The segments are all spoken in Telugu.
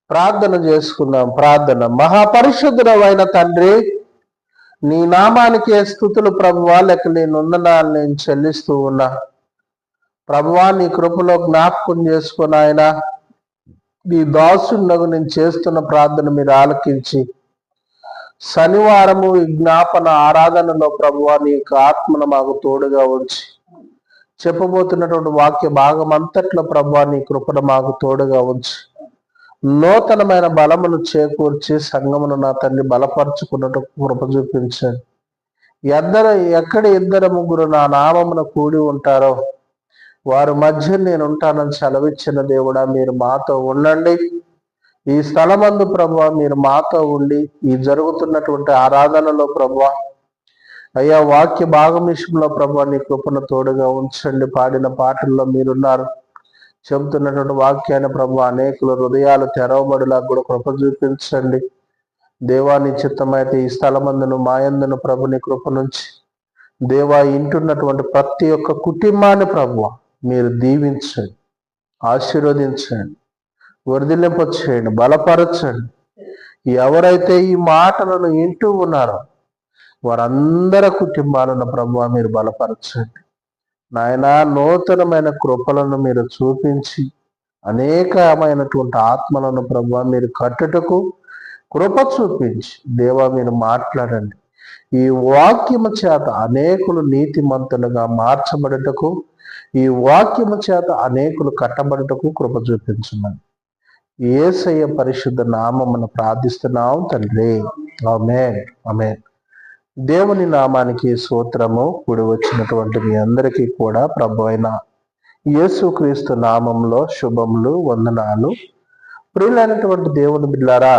ప్రార్థన చేసుకుందాం. ప్రార్థన. మహాపరిశుద్ధుడవైన తండ్రి, నీ నామానికి స్తుతులు ప్రభువా, లెక్క నీ వందనాలు నేను చెల్లిస్తూ ఉన్నా. ప్రభువా, నీ కృపలో జ్ఞాపకం చేసుకుని ఆయన నీ దాసున్నగు నేను చేస్తున్న ప్రార్థన మీరు ఆలకించి, శనివారము విజ్ఞాపన ఆరాధనలో ప్రభువా నీ యొక్క ఆత్మను మాకు తోడుగా ఉంచి, చెప్పబోతున్నటువంటి వాక్య భాగం అంతట్లో ప్రభువా నీ కృపను మాకు తోడుగా ఉంచి, నూతనమైన బలమును చేకూర్చి సంఘమును నా తండ్రి బలపరుచుకున్నట్టు కృప చూపించండి. ఎక్కడ ఇద్దరు ముగ్గురు నా నామమున కూడి ఉంటారో వారి మధ్య నేను ఉంటానని సెలవిచ్చిన దేవుడా, మీరు మాతో ఉండండి. ఈ స్థలమందు ప్రభువా మీరు మాతో ఉండి ఈ జరుగుతున్నటువంటి ఆరాధనలో ప్రభువా అయ్యా వాక్య భాగం విషయంలో ప్రభువా నీ కృపను తోడుగా ఉంచండి. పాడిన పాటల్లో మీరున్నారు. చెబుతున్నటువంటి వాక్యాన్ని ప్రభు అనేకులు హృదయాలు తెరవబడిలా కూడా కృప చూపించండి. దేవాని చిత్తమైతే ఈ స్థలమందును మాయందును ప్రభుని కృప నుంచి దేవా ఇంటున్నటువంటి ప్రతి ఒక్క కుటుంబాన్ని ప్రభువ మీరు దీవించండి, ఆశీర్వదించండి, వర్ధిల్లింప చేయండి, బలపరచండి. ఎవరైతే ఈ మాటలను వింటూ ఉన్నారో వారందరి కుటుంబాలను ప్రభువ మీరు బలపరచండి. నాయన నూతనమైన కృపలను మీరు చూపించి అనేకమైనటువంటి ఆత్మలను ప్రభువా మీరు కట్టుటకు కృప చూపించి దేవా మీరు మాట్లాడండి. ఈ వాక్యము చేత అనేకులు నీతిమంతులుగా మార్చబడుటకు, ఈ వాక్యము చేత అనేకులు కట్టబడుటకు కృప చూపించమని యేసయ్య పరిశుద్ధ నామమున ప్రార్థిస్తున్నాం తండ్రి. ఆమేన్, ఆమేన్. దేవుని నామానికి స్తోత్రము. కూడి వచ్చినటువంటి మీ అందరికీ కూడా ప్రభు అయిన యేసుక్రీస్తు నామంలో శుభములు, వందనాలు. ప్రియులైనటువంటి దేవుని బిడ్డలారా,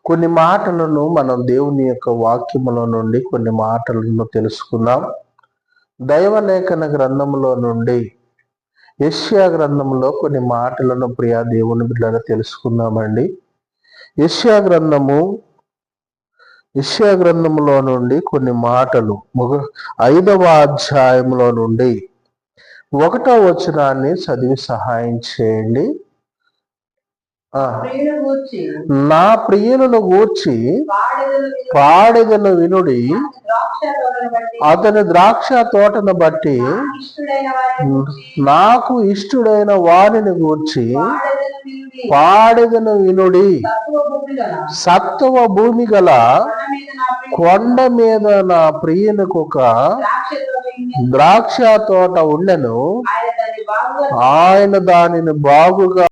కొన్ని మాటలను మనం దేవుని యొక్క వాక్యములో నుండి కొన్ని మాటలను తెలుసుకుందాం. దైవలేఖన గ్రంథములో నుండి యెషయా గ్రంథంలో కొన్ని మాటలను ప్రియా దేవుని బిడ్డలారా తెలుసుకుందామండి. యెషయా గ్రంథములో నుండి కొన్ని మాటలు 5వ అధ్యాయంలో నుండి 1వ వచనాన్ని చదివి సహాయం చేయండి. నా ప్రియులను గూర్చి పాడెదను వినుడి, అతని ద్రాక్ష తోటను బట్టి నాకు ఇష్టుడైన వారిని గూర్చి పాడెదను వినుడి. సత్వ భూమి గల కొండ మీద నా ప్రియునికి ఒక ద్రాక్ష తోట ఉండెను, ఆయన దానిని బాగుగా